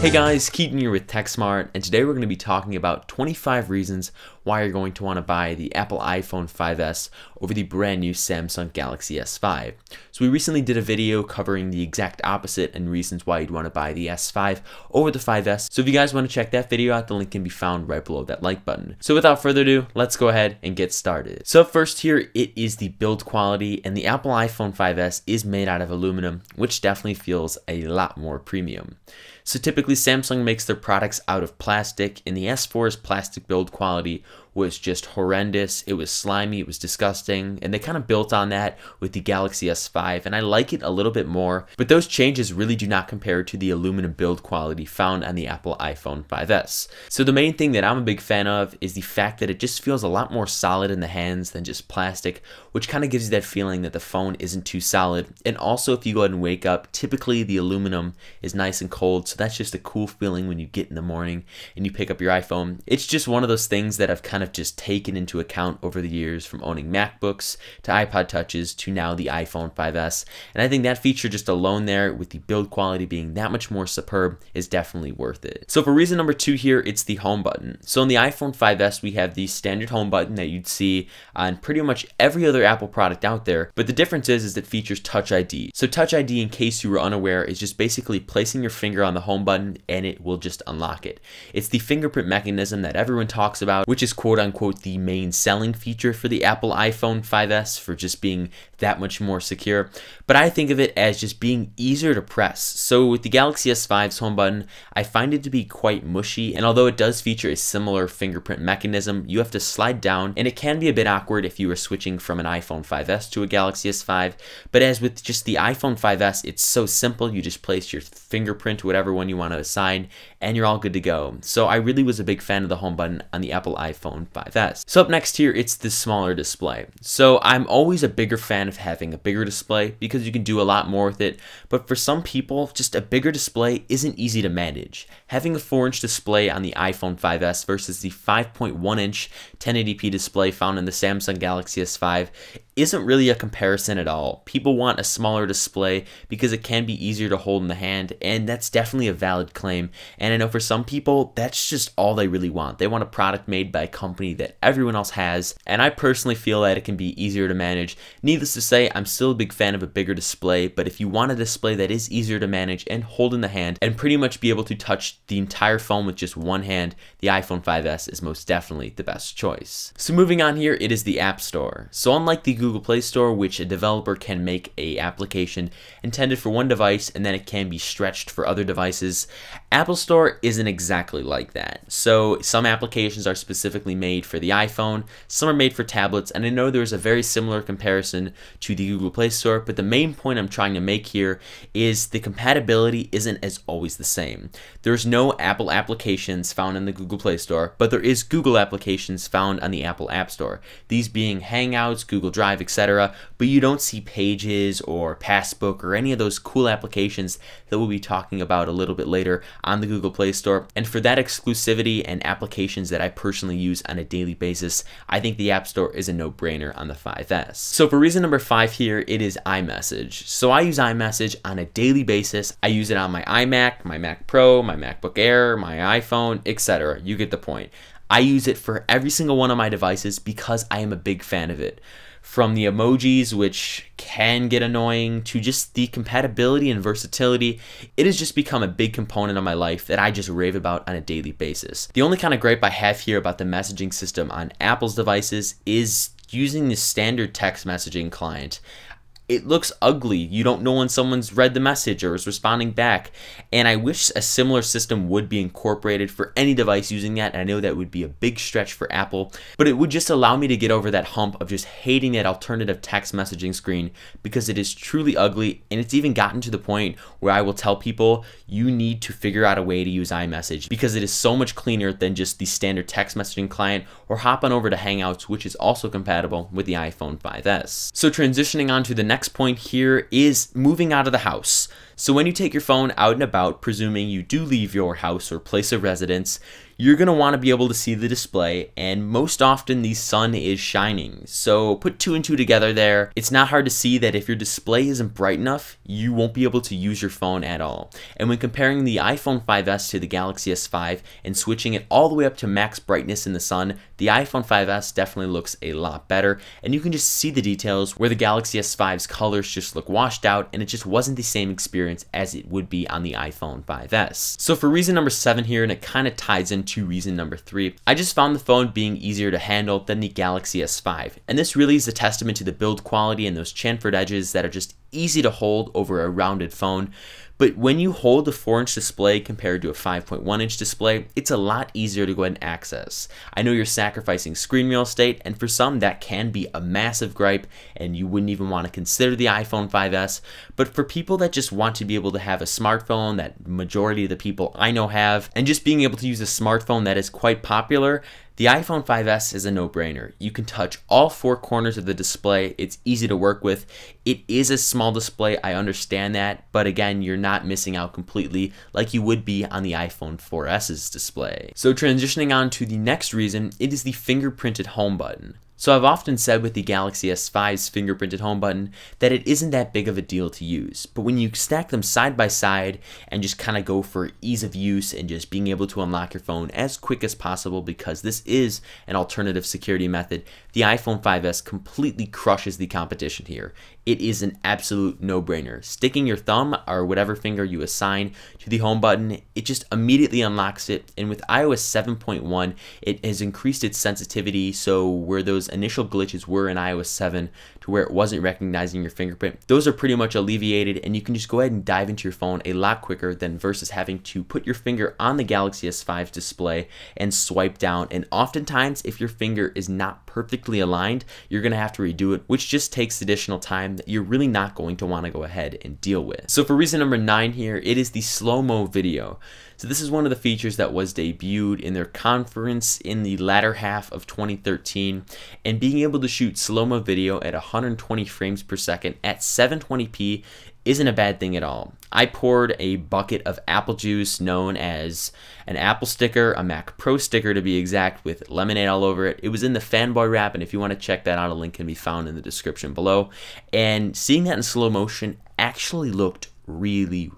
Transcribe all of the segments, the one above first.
Hey guys, Keaton here with TechSmart, and today we're going to be talking about 25 reasons why you're going to want to buy the Apple iPhone 5S over the brand new Samsung Galaxy S5. So we recently did a video covering the exact opposite and reasons why you'd want to buy the S5 over the 5S. So if you guys want to check that video out, the link can be found right below that like button. So without further ado, let's go ahead and get started. So first here, it is the build quality, and the Apple iPhone 5S is made out of aluminum, which definitely feels a lot more premium. So typically Samsung makes their products out of plastic, and the S4's plastic build quality was just horrendous. It was slimy, it was disgusting, and they kind of built on that with the Galaxy S5, and I like it a little bit more, but those changes really do not compare to the aluminum build quality found on the Apple iPhone 5S. So the main thing that I'm a big fan of is the fact that it just feels a lot more solid in the hands than just plastic, which kind of gives you that feeling that the phone isn't too solid. And also, if you go ahead and wake up, typically the aluminum is nice and cold, so that's just a cool feeling when you get in the morning and you pick up your iPhone. It's just one of those things that I've kind of just taken into account over the years, from owning MacBooks to iPod Touches to now the iPhone 5S, and I think that feature just alone there, with the build quality being that much more superb, is definitely worth it. So for reason number 2 here, it's the home button. So on the iPhone 5S we have the standard home button that you'd see on pretty much every other Apple product out there, but the difference is it features Touch ID. So Touch ID, in case you were unaware, is just basically placing your finger on the home button and it will just unlock it. It's the fingerprint mechanism that everyone talks about, which is quote unquote the main selling feature for the Apple iPhone 5S, for just being that much more secure, but I think of it as just being easier to press. So with the Galaxy S5's home button, I find it to be quite mushy, and although it does feature a similar fingerprint mechanism, you have to slide down, and it can be a bit awkward if you were switching from an iPhone 5S to a Galaxy S5, but as with just the iPhone 5S, it's so simple. You just place your fingerprint, whatever one you want to assign, and you're all good to go. So I really was a big fan of the home button on the Apple iPhone 5S. So up next here, it's the smaller display. So I'm always a bigger fan of having a bigger display because you can do a lot more with it, but for some people, just a bigger display isn't easy to manage. Having a 4-inch display on the iPhone 5S versus the 5.1-inch 1080p display found in the Samsung Galaxy S5 isn't really a comparison at all. People want a smaller display because it can be easier to hold in the hand, and that's definitely a valid claim. And I know for some people, that's just all they really want. They want a product made by a company that everyone else has, and I personally feel that it can be easier to manage. Needless to say, I'm still a big fan of a bigger display, but if you want a display that is easier to manage and hold in the hand and pretty much be able to touch the entire phone with just one hand, the iPhone 5S is most definitely the best choice. So moving on here, it is the App Store. So unlike the Google Play Store, which a developer can make a application intended for one device and then it can be stretched for other devices, Apple Store isn't exactly like that. So some applications are specifically made for the iPhone, some are made for tablets, and I know there's a very similar comparison to the Google Play Store, but the main point I'm trying to make here is the compatibility isn't as always the same. There's no Apple applications found in the Google Play Store, but there is Google applications found on the Apple App Store, these being Hangouts, Google Drive, etc., but you don't see Pages or Passbook or any of those cool applications that we'll be talking about a little bit later on the Google Play Store. And for that exclusivity and applications that I personally use on a daily basis, I think the App Store is a no-brainer on the 5S. So for reason number 5 here, it is iMessage. So I use iMessage on a daily basis. I use it on my iMac, my Mac Pro, my MacBook Air, my iPhone, etc. You get the point. I use it for every single one of my devices because I am a big fan of it. From the emojis, which can get annoying, to just the compatibility and versatility, it has just become a big component of my life that I just rave about on a daily basis. The only kind of gripe I have here about the messaging system on Apple's devices is using the standard text messaging client. It looks ugly. You don't know when someone's read the message or is responding back. And I wish a similar system would be incorporated for any device using that. And I know that would be a big stretch for Apple, but it would just allow me to get over that hump of just hating that alternative text messaging screen, because it is truly ugly. And it's even gotten to the point where I will tell people, you need to figure out a way to use iMessage because it is so much cleaner than just the standard text messaging client, or hop on over to Hangouts, which is also compatible with the iPhone 5S. So transitioning on to the next point here is moving out of the house. So when you take your phone out and about, presuming you do leave your house or place of residence, you're going to want to be able to see the display, and most often the sun is shining. So put two and two together there. It's not hard to see that if your display isn't bright enough, you won't be able to use your phone at all. And when comparing the iPhone 5S to the Galaxy S5 and switching it all the way up to max brightness in the sun, the iPhone 5S definitely looks a lot better, and you can just see the details where the Galaxy S5's colors just look washed out, and it just wasn't the same experience as it would be on the iPhone 5S. So for reason number 7 here, and it kind of ties into reason number 3, I just found the phone being easier to handle than the Galaxy S5, and this really is a testament to the build quality and those chamfered edges that are just easy to hold over a rounded phone. But when you hold a 4-inch display compared to a 5.1-inch display, it's a lot easier to go ahead and access. I know you're sacrificing screen real estate, and for some that can be a massive gripe, and you wouldn't even want to consider the iPhone 5S. But for people that just want to be able to have a smartphone that majority of the people I know have, and just being able to use a smartphone that is quite popular, the iPhone 5S is a no-brainer. You can touch all 4 corners of the display. It's easy to work with. It is a small display, I understand that, but again, you're not missing out completely like you would be on the iPhone 4S's display. So transitioning on to the next reason, it is the fingerprinted home button. So I've often said with the Galaxy S5's fingerprinted home button that it isn't that big of a deal to use, but when you stack them side by side and just kind of go for ease of use and just being able to unlock your phone as quick as possible, because this is an alternative security method, the iPhone 5S completely crushes the competition here. It is an absolute no-brainer. Sticking your thumb or whatever finger you assign to the home button, it just immediately unlocks it, and with iOS 7.1, it has increased its sensitivity, so where those initial glitches were in iOS 7 to where it wasn't recognizing your fingerprint, those are pretty much alleviated, and you can just go ahead and dive into your phone a lot quicker than versus having to put your finger on the Galaxy S5's display and swipe down. And oftentimes, if your finger is not perfectly aligned, you're going to have to redo it, which just takes additional time that you're really not going to want to go ahead and deal with. So for reason number 9 here, it is the slow-mo video. So this is one of the features that was debuted in their conference in the latter half of 2013, and being able to shoot slow-mo video at 120 frames per second at 720p isn't a bad thing at all. I poured a bucket of apple juice known as an Apple sticker, a Mac Pro sticker to be exact, with lemonade all over it. It was in the fanboy wrap, and if you want to check that out, a link can be found in the description below. And seeing that in slow motion actually looked really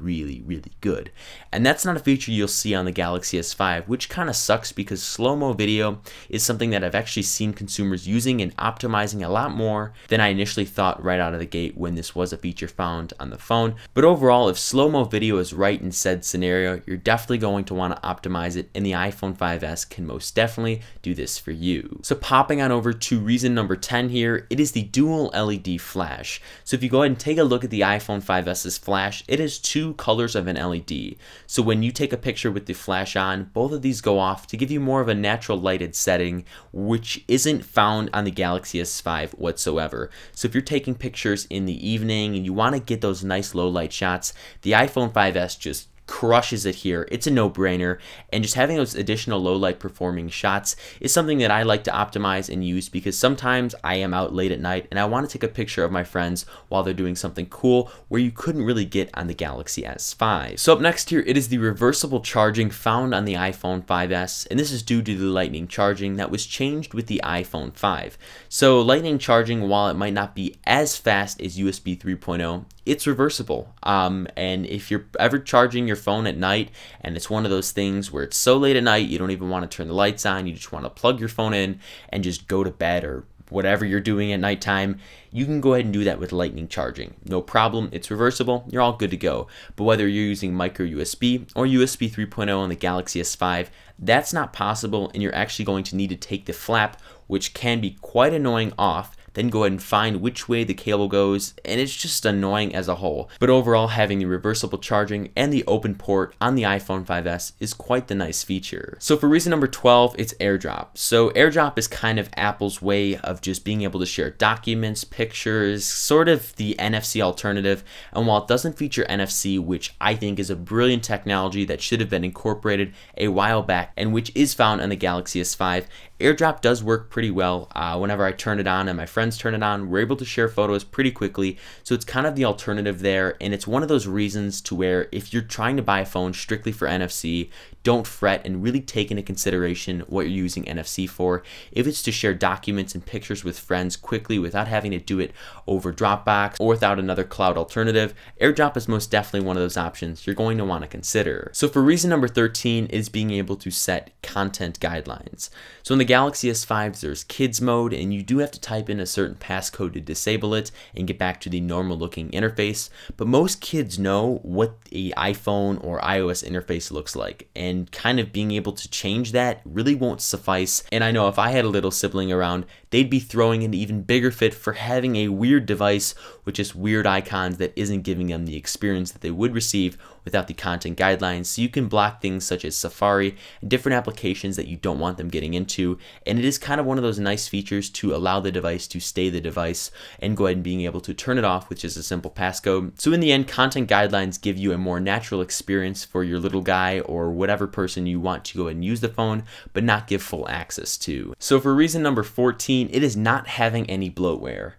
good, and that's not a feature you'll see on the Galaxy S5, which kind of sucks because slow-mo video is something that I've actually seen consumers using and optimizing a lot more than I initially thought right out of the gate when this was a feature found on the phone. But overall, if slow-mo video is right in said scenario, you're definitely going to want to optimize it, and the iPhone 5S can most definitely do this for you. So popping on over to reason number 10 here, it is the dual LED flash. So if you go ahead and take a look at the iPhone 5S's flash, it has 2 colors of an LED. So when you take a picture with the flash on, both of these go off to give you more of a natural lighted setting, which isn't found on the Galaxy S5 whatsoever. So if you're taking pictures in the evening and you want to get those nice low light shots, the iPhone 5S just crushes it here. It's a no-brainer, and just having those additional low light performing shots is something that I like to optimize and use, because sometimes I am out late at night and I want to take a picture of my friends while they're doing something cool where you couldn't really get on the Galaxy S5. So up next here, it is the reversible charging found on the iPhone 5S, and this is due to the lightning charging that was changed with the iPhone 5. So lightning charging, while it might not be as fast as USB 3.0, it's reversible, and if you're ever charging your phone at night and it's one of those things where it's so late at night you don't even want to turn the lights on, you just want to plug your phone in and just go to bed or whatever you're doing at nighttime, you can go ahead and do that with lightning charging. No problem, it's reversible, you're all good to go. But whether you're using micro USB or USB 3.0 on the Galaxy S5, that's not possible, and you're actually going to need to take the flap, which can be quite annoying, off, then go ahead and find which way the cable goes, and it's just annoying as a whole. But overall, having the reversible charging and the open port on the iPhone 5S is quite the nice feature. So for reason number 12, it's Airdrop. So Airdrop is kind of Apple's way of just being able to share documents, pictures, sort of the NFC alternative. And while it doesn't feature NFC, which I think is a brilliant technology that should have been incorporated a while back and which is found on the Galaxy S5, Airdrop does work pretty well. Whenever I turn it on and my friends turn it on, we're able to share photos pretty quickly. So it's kind of the alternative there, and it's one of those reasons to where if you're trying to buy a phone strictly for NFC, don't fret and really take into consideration what you're using NFC for. If it's to share documents and pictures with friends quickly without having to do it over Dropbox or without another cloud alternative, Airdrop is most definitely one of those options you're going to want to consider. So for reason number 13 is being able to set content guidelines. So in the Galaxy S5, there's kids mode, and you do have to type in a certain passcode to disable it and get back to the normal looking interface. But most kids know what the iPhone or iOS interface looks like, and kind of being able to change that really won't suffice. And I know if I had a little sibling around, they'd be throwing an even bigger fit for having a weird device with just weird icons that isn't giving them the experience that they would receive without the content guidelines. So you can block things such as Safari and different applications that you don't want them getting into. And it is kind of one of those nice features to allow the device to stay the device and go ahead and being able to turn it off with just a simple passcode. So in the end, content guidelines give you a more natural experience for your little guy or whatever person you want to go ahead and use the phone, but not give full access to. So for reason number 14, it is not having any bloatware.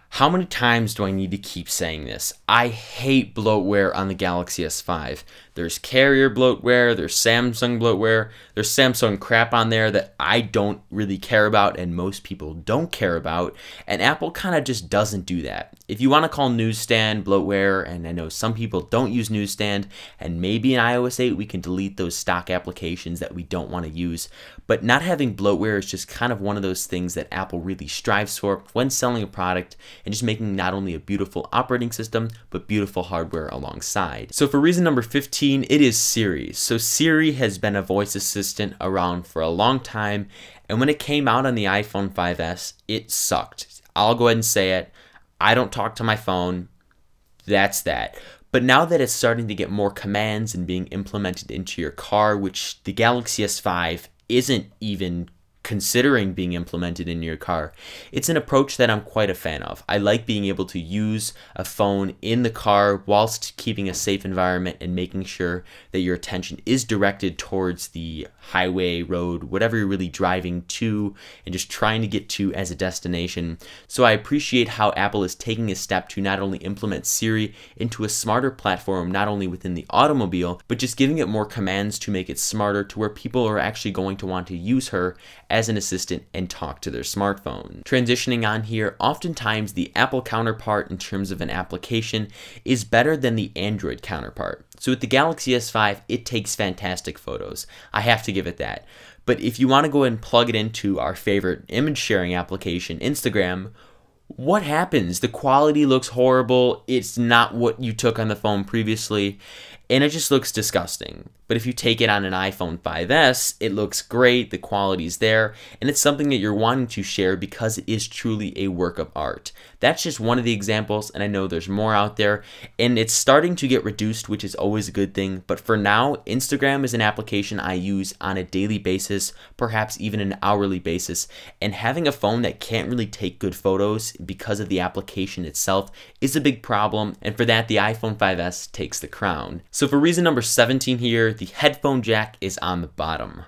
How many times do I need to keep saying this? I hate bloatware on the Galaxy S5. There's carrier bloatware, there's Samsung bloatware, there's Samsung crap on there that I don't really care about and most people don't care about, and Apple kind of just doesn't do that. If you want to call Newsstand bloatware, and I know some people don't use Newsstand, and maybe in iOS 8 we can delete those stock applications that we don't want to use, but not having bloatware is just kind of one of those things that Apple really strives for when selling a product and just making not only a beautiful operating system, but beautiful hardware alongside. So for reason number 15, it is Siri. So Siri has been a voice assistant around for a long time, and when it came out on the iPhone 5S, it sucked. I'll go ahead and say it. I don't talk to my phone. That's that. But now that it's starting to get more commands and being implemented into your car, which the Galaxy S5 isn't even considering being implemented in your car, it's an approach that I'm quite a fan of. I like being able to use a phone in the car whilst keeping a safe environment and making sure that your attention is directed towards the highway, road, whatever you're really driving to and just trying to get to as a destination. So I appreciate how Apple is taking a step to not only implement Siri into a smarter platform, not only within the automobile, but just giving it more commands to make it smarter to where people are actually going to want to use her as an assistant and talk to their smartphone. Transitioning on here, oftentimes the Apple counterpart in terms of an application is better than the Android counterpart. So with the Galaxy S5, it takes fantastic photos. I have to give it that. But if you want to go ahead and plug it into our favorite image sharing application, Instagram, what happens? The quality looks horrible. It's not what you took on the phone previously, and it just looks disgusting. But if you take it on an iPhone 5S, it looks great, the quality's there, and it's something that you're wanting to share because it is truly a work of art. That's just one of the examples, and I know there's more out there, and it's starting to get reduced, which is always a good thing. But for now, Instagram is an application I use on a daily basis, perhaps even an hourly basis, and having a phone that can't really take good photos because of the application itself is a big problem, and for that, the iPhone 5S takes the crown. So for reason number 17 here, the headphone jack is on the bottom.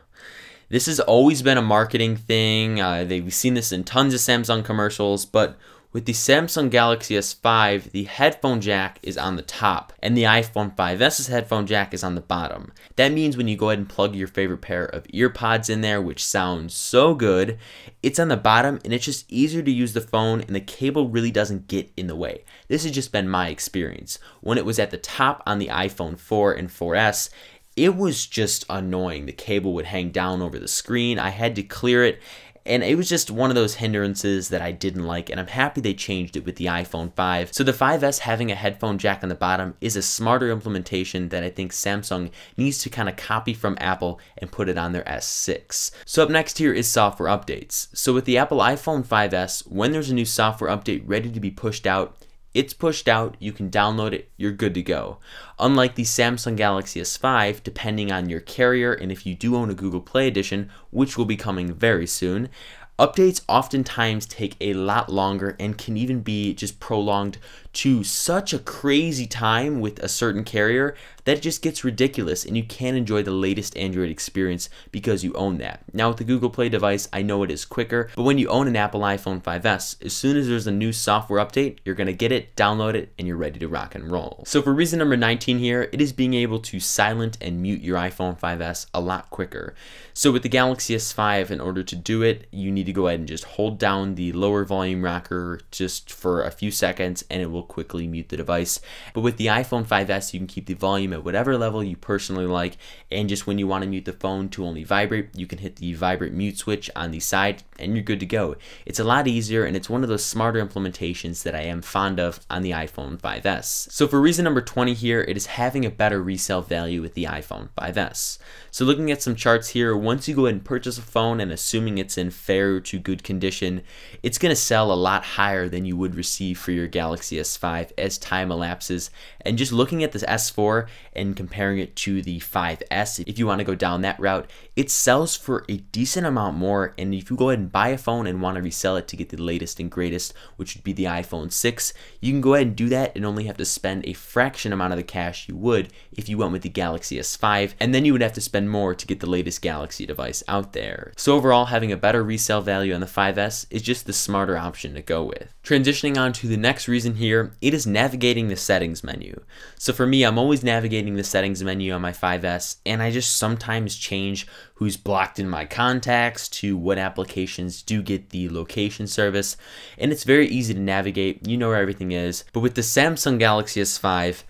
This has always been a marketing thing. We've seen this in tons of Samsung commercials, but with the Samsung Galaxy S5, the headphone jack is on the top, and the iPhone 5S's headphone jack is on the bottom. That means when you go ahead and plug your favorite pair of earpods in there, which sounds so good, it's on the bottom, and it's just easier to use the phone, and the cable really doesn't get in the way. This has just been my experience. When it was at the top on the iPhone 4 and 4S, it was just annoying. The cable would hang down over the screen. I had to clear it, and it was just one of those hindrances that I didn't like, and I'm happy they changed it with the iPhone 5. So the 5S having a headphone jack on the bottom is a smarter implementation that I think Samsung needs to kind of copy from Apple and put it on their S6. So up next here is software updates. So with the Apple iPhone 5S, when there's a new software update ready to be pushed out, it's pushed out, you can download it, you're good to go. Unlike the Samsung Galaxy S5, depending on your carrier and if you do own a Google Play edition, which will be coming very soon, updates oftentimes take a lot longer and can even be just prolonged to such a crazy time with a certain carrier that it just gets ridiculous and you can't enjoy the latest Android experience because you own that. Now with the Google Play device, I know it is quicker, but when you own an Apple iPhone 5S, as soon as there's a new software update, you're gonna get it, download it, and you're ready to rock and roll. So for reason number 19 here, it is being able to silent and mute your iPhone 5S a lot quicker. So with the Galaxy S5, in order to do it, you need to go ahead and just hold down the lower volume rocker just for a few seconds and it will quickly mute the device. But with the iPhone 5S, you can keep the volume at whatever level you personally like, and just when you want to mute the phone to only vibrate, you can hit the vibrate mute switch on the side and you're good to go. It's a lot easier and it's one of those smarter implementations that I am fond of on the iPhone 5S. So for reason number 20 here, it is having a better resale value with the iPhone 5S. So looking at some charts here, once you go ahead and purchase a phone and assuming it's in fair to good condition, it's going to sell a lot higher than you would receive for your Galaxy S5 as time elapses. And just looking at this S4 and comparing it to the 5S, if you want to go down that route, it sells for a decent amount more. And if you go ahead and buy a phone and want to resell it to get the latest and greatest, which would be the iPhone 6, you can go ahead and do that and only have to spend a fraction amount of the cash you would if you went with the Galaxy S5, and then you would have to spend more to get the latest Galaxy device out there. So overall, having a better resale value on the 5S is just the smarter option to go with. Transitioning on to the next reason here, it is navigating the settings menu. So for me, I'm always navigating the settings menu on my 5S, and I just sometimes change who's blocked in my contacts to what applications do get the location service, and it's very easy to navigate. You know where everything is. But with the Samsung Galaxy S5,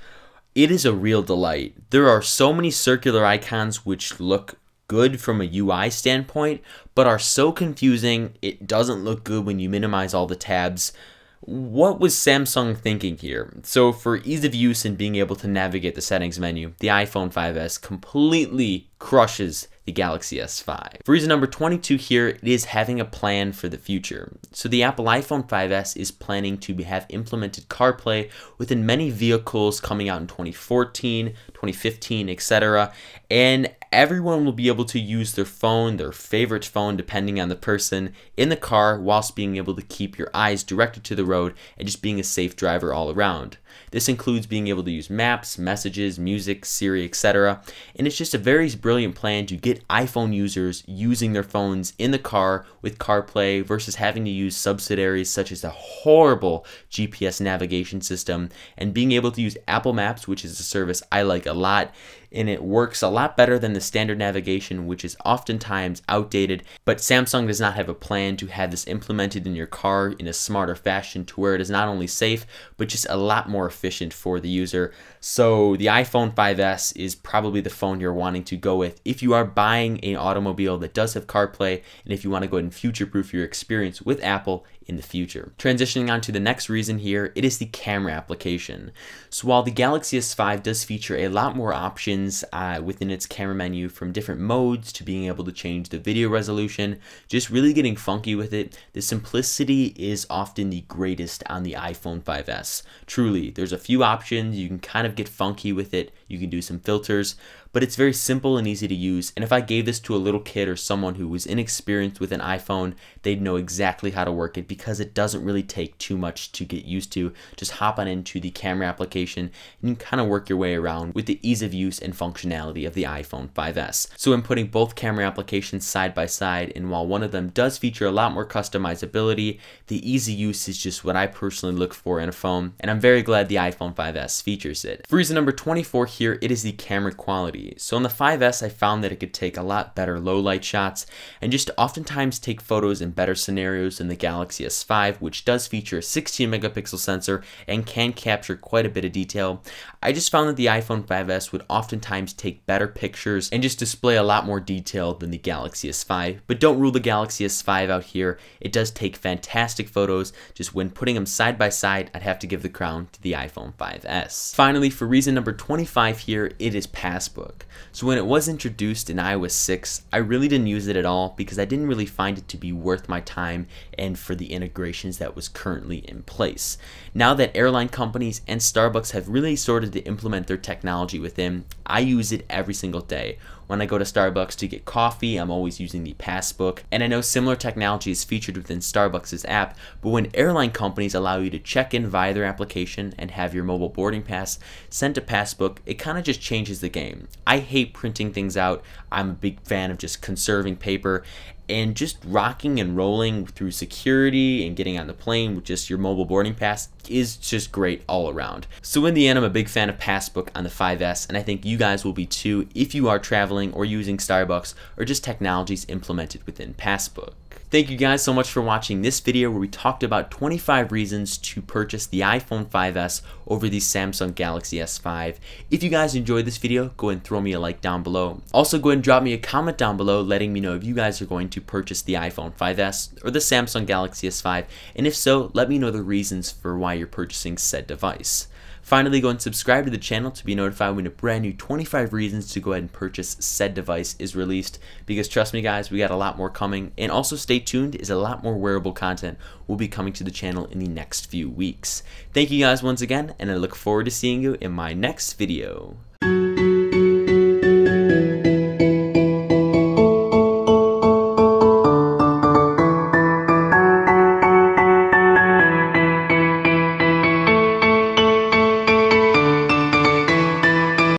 it is a real delight. There are so many circular icons which look good from a UI standpoint, but are so confusing, it doesn't look good when you minimize all the tabs. What was Samsung thinking here? So for ease of use and being able to navigate the settings menu, the iPhone 5S completely crushes the Galaxy S5. For reason number 22 here, it is having a plan for the future. So the Apple iPhone 5S is planning to have implemented CarPlay within many vehicles coming out in 2014, 2015, etc. And everyone will be able to use their phone, their favorite phone, depending on the person, in the car whilst being able to keep your eyes directed to the road and just being a safe driver all around. This includes being able to use maps, messages, music, Siri, etc. And it's just a very brilliant plan to get iPhone users using their phones in the car with CarPlay versus having to use subsidiaries such as a horrible GPS navigation system, and being able to use Apple Maps, which is a service I like a lot, and it works a lot better than the standard navigation, which is oftentimes outdated. But Samsung does not have a plan to have this implemented in your car in a smarter fashion to where it is not only safe, but just a lot more efficient for the user. So the iPhone 5S is probably the phone you're wanting to go with if you are buying an automobile that does have CarPlay, and if you want to go ahead and future-proof your experience with Apple in the future. Transitioning on to the next reason here, it is the camera application. So while the Galaxy S5 does feature a lot more options within its camera menu, from different modes to being able to change the video resolution, just really getting funky with it, the simplicity is often the greatest on the iPhone 5S. Truly, there's a few options, you can kind of get funky with it, you can do some filters, but it's very simple and easy to use. And if I gave this to a little kid or someone who was inexperienced with an iPhone, they'd know exactly how to work it because it doesn't really take too much to get used to. Just hop on into the camera application and you can kind of work your way around with the ease of use and functionality of the iPhone 5S. So I'm putting both camera applications side by side, and while one of them does feature a lot more customizability, the easy use is just what I personally look for in a phone, and I'm very glad the iPhone 5S features it. For reason number 24 here, it is the camera quality. So on the 5S, I found that it could take a lot better low light shots and just oftentimes take photos in better scenarios than the Galaxy S5, which does feature a 16 megapixel sensor and can capture quite a bit of detail. I just found that the iPhone 5S would oftentimes take better pictures and just display a lot more detail than the Galaxy S5, but don't rule the Galaxy S5 out here. It does take fantastic photos. Just when putting them side by side, I'd have to give the crown to the iPhone 5S. Finally, for reason number 25 here, it is Passbook. So when it was introduced in iOS 6, I really didn't use it at all because I didn't really find it to be worth my time and for the integrations that was currently in place. Now that airline companies and Starbucks have really started to implement their technology within, I use it every single day. When I go to Starbucks to get coffee, I'm always using the Passbook, and I know similar technology is featured within Starbucks' app, but when airline companies allow you to check in via their application and have your mobile boarding pass sent to Passbook, it kind of just changes the game. I hate printing things out. I'm a big fan of just conserving paper, and just rocking and rolling through security and getting on the plane with just your mobile boarding pass is just great all around. So in the end, I'm a big fan of Passbook on the 5S, and I think you guys will be too if you are traveling or using Starbucks or just technologies implemented within Passbook. Thank you guys so much for watching this video where we talked about 25 reasons to purchase the iPhone 5S over the Samsung Galaxy S5. If you guys enjoyed this video, go ahead and throw me a like down below. Also, go ahead and drop me a comment down below letting me know if you guys are going to purchase the iPhone 5S or the Samsung Galaxy S5, and if so, let me know the reasons for why you're purchasing said device. Finally, go and subscribe to the channel to be notified when a brand new 25 reasons to go ahead and purchase said device is released, because trust me guys, we got a lot more coming, and also stay tuned as a lot more wearable content will be coming to the channel in the next few weeks. Thank you guys once again, and I look forward to seeing you in my next video.